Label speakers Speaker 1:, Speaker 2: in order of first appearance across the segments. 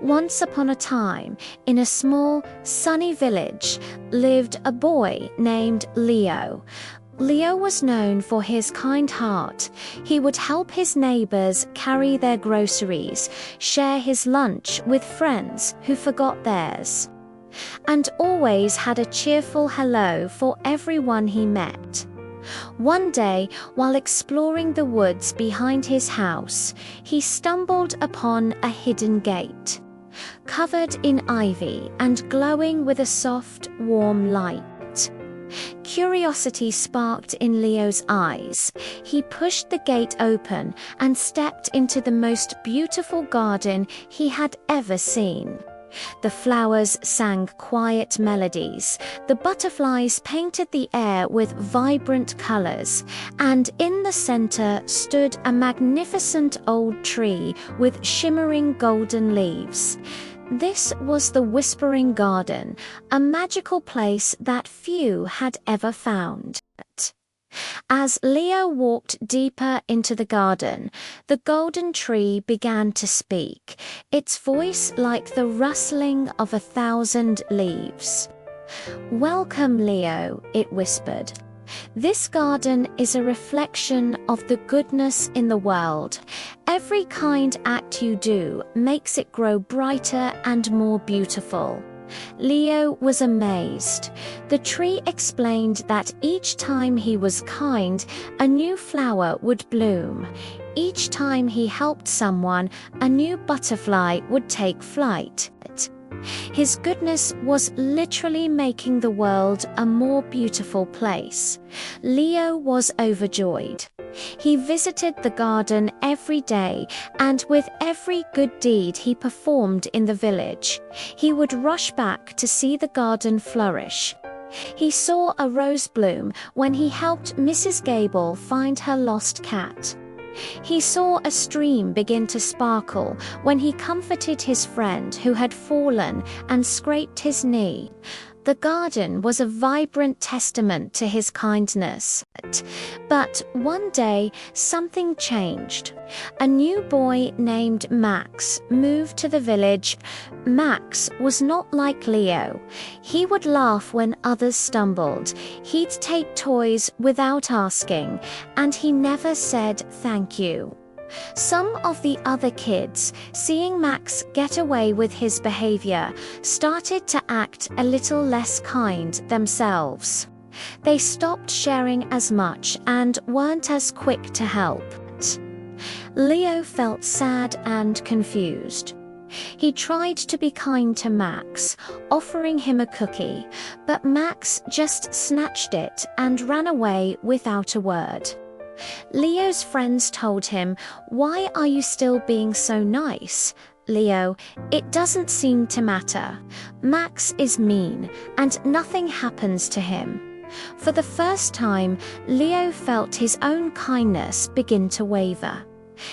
Speaker 1: Once upon a time, in a small, sunny village, lived a boy named Leo. Leo was known for his kind heart. He would help his neighbors carry their groceries, share his lunch with friends who forgot theirs, and always had a cheerful hello for everyone he met. One day, while exploring the woods behind his house, he stumbled upon a hidden gate, covered in ivy and glowing with a soft, warm light. Curiosity sparked in Leo's eyes. He pushed the gate open and stepped into the most beautiful garden he had ever seen. The flowers sang quiet melodies, the butterflies painted the air with vibrant colors, and in the center stood a magnificent old tree with shimmering golden leaves. This was the Whispering Garden, a magical place that few had ever found. As Leo walked deeper into the garden, the golden tree began to speak, its voice like the rustling of 1,000 leaves. "Welcome, Leo," it whispered. "This garden is a reflection of the goodness in the world. Every kind act you do makes it grow brighter and more beautiful." Leo was amazed. The tree explained that each time he was kind, a new flower would bloom. Each time he helped someone, a new butterfly would take flight. His goodness was literally making the world a more beautiful place. Leo was overjoyed. He visited the garden every day, and with every good deed he performed in the village, he would rush back to see the garden flourish. He saw a rose bloom when he helped Mrs. Gable find her lost cat. He saw a stream begin to sparkle when he comforted his friend who had fallen and scraped his knee. The garden was a vibrant testament to his kindness. But one day, something changed. A new boy named Max moved to the village. Max was not like Leo. He would laugh when others stumbled. He'd take toys without asking, and he never said thank you. Some of the other kids, seeing Max get away with his behavior, started to act a little less kind themselves. They stopped sharing as much and weren't as quick to help. Leo felt sad and confused. He tried to be kind to Max, offering him a cookie, but Max just snatched it and ran away without a word. Leo's friends told him, "Why are you still being so nice, Leo? It doesn't seem to matter. Max is mean, and nothing happens to him." For the first time, Leo felt his own kindness begin to waver.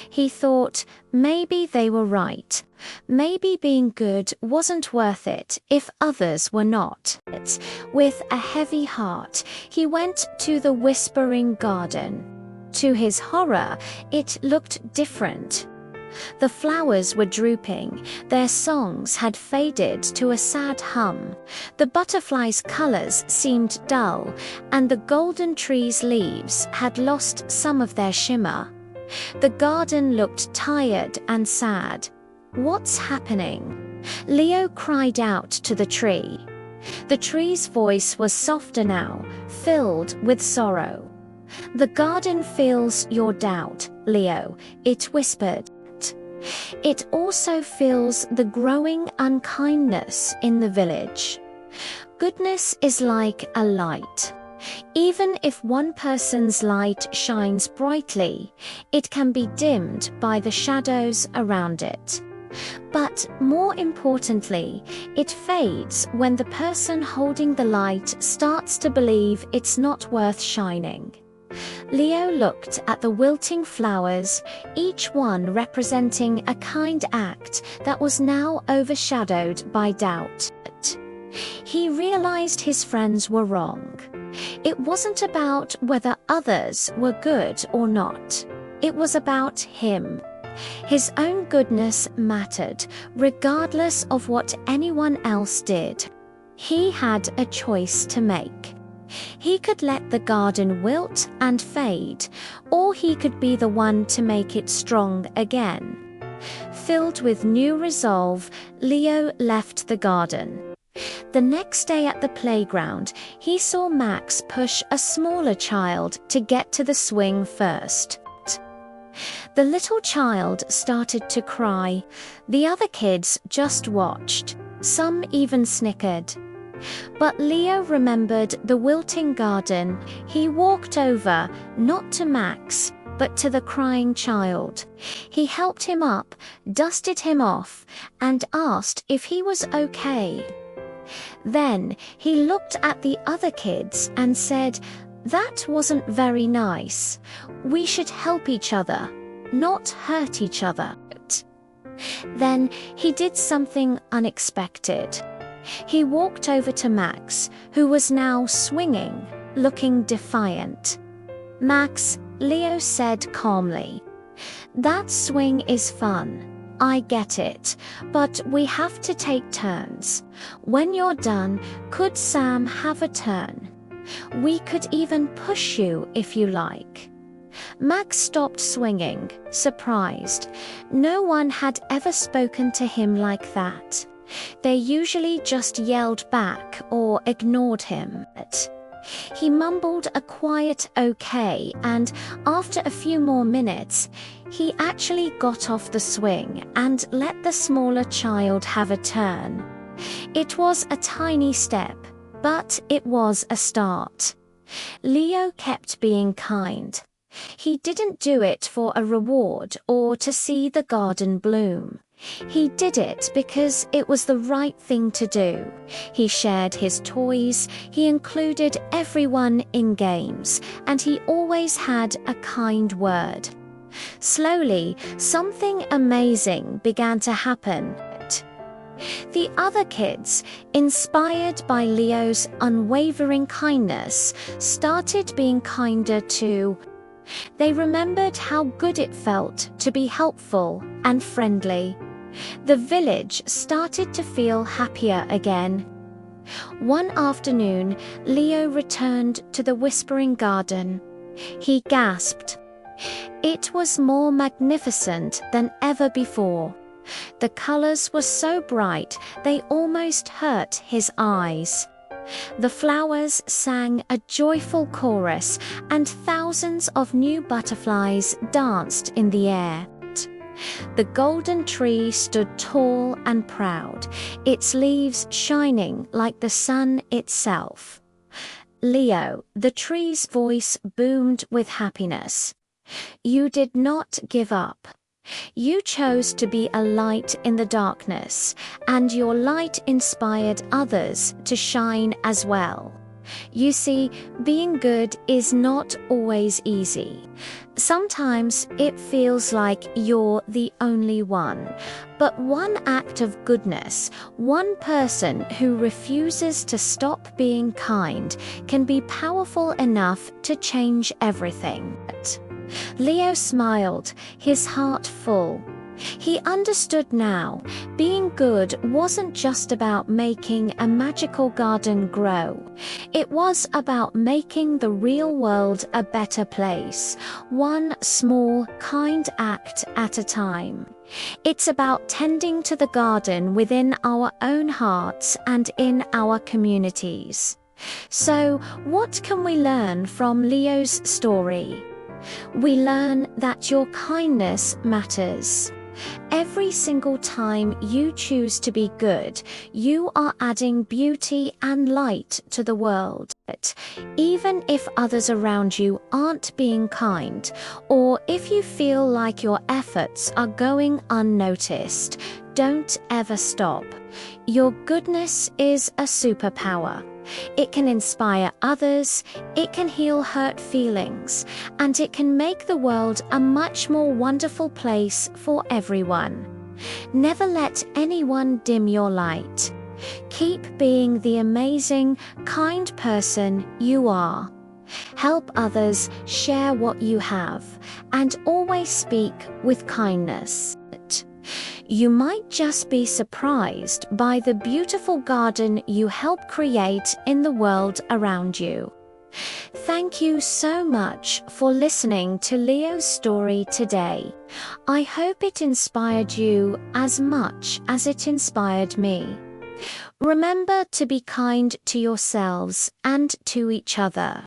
Speaker 1: He thought, maybe they were right. Maybe being good wasn't worth it if others were not. With a heavy heart, he went to the Whispering Garden. To his horror, it looked different. The flowers were drooping, their songs had faded to a sad hum. The butterflies' colors seemed dull, and the golden tree's leaves had lost some of their shimmer. The garden looked tired and sad. "What's happening?" Leo cried out to the tree. The tree's voice was softer now, filled with sorrow. "The garden feels your doubt, Leo," it whispered. "It also feels the growing unkindness in the village. Goodness is like a light. Even if one person's light shines brightly, it can be dimmed by the shadows around it. But more importantly, it fades when the person holding the light starts to believe it's not worth shining." Leo looked at the wilting flowers, each one representing a kind act that was now overshadowed by doubt. He realized his friends were wrong. It wasn't about whether others were good or not. It was about him. His own goodness mattered, regardless of what anyone else did. He had a choice to make. He could let the garden wilt and fade, or he could be the one to make it strong again. Filled with new resolve, Leo left the garden. The next day at the playground, he saw Max push a smaller child to get to the swing first. The little child started to cry. The other kids just watched. Some even snickered. But Leo remembered the wilting garden. He walked over, not to Max, but to the crying child. He helped him up, dusted him off, and asked if he was okay. Then he looked at the other kids and said, "That wasn't very nice. We should help each other, not hurt each other." Then he did something unexpected. He walked over to Max, who was now swinging, looking defiant. "Max," Leo said calmly, "that swing is fun. I get it, but we have to take turns. When you're done, could Sam have a turn? We could even push you if you like." Max stopped swinging, surprised. No one had ever spoken to him like that. They usually just yelled back or ignored him. He mumbled a quiet "okay," and after a few more minutes, he actually got off the swing and let the smaller child have a turn. It was a tiny step, but it was a start. Leo kept being kind. He didn't do it for a reward or to see the garden bloom. He did it because it was the right thing to do. He shared his toys, he included everyone in games, and he always had a kind word. Slowly, something amazing began to happen. The other kids, inspired by Leo's unwavering kindness, started being kinder too. They remembered how good it felt to be helpful and friendly. The village started to feel happier again. One afternoon, Leo returned to the Whispering Garden. He gasped. It was more magnificent than ever before. The colors were so bright they almost hurt his eyes. The flowers sang a joyful chorus, and thousands of new butterflies danced in the air. The golden tree stood tall and proud, its leaves shining like the sun itself. "Leo," the tree's voice boomed with happiness. "You did not give up. You chose to be a light in the darkness, and your light inspired others to shine as well. You see, being good is not always easy. Sometimes it feels like you're the only one. But one act of goodness, one person who refuses to stop being kind, can be powerful enough to change everything." Leo smiled, his heart full. He understood now. Being good wasn't just about making a magical garden grow. It was about making the real world a better place, one small, kind act at a time. It's about tending to the garden within our own hearts and in our communities. So, what can we learn from Leo's story? We learn that your kindness matters. Every single time you choose to be good, you are adding beauty and light to the world. Even if others around you aren't being kind, or if you feel like your efforts are going unnoticed, don't ever stop. Your goodness is a superpower. It can inspire others, it can heal hurt feelings, and it can make the world a much more wonderful place for everyone. Never let anyone dim your light. Keep being the amazing, kind person you are. Help others, share what you have, and always speak with kindness. You might just be surprised by the beautiful garden you help create in the world around you. Thank you so much for listening to Leo's story today. I hope it inspired you as much as it inspired me. Remember to be kind to yourselves and to each other.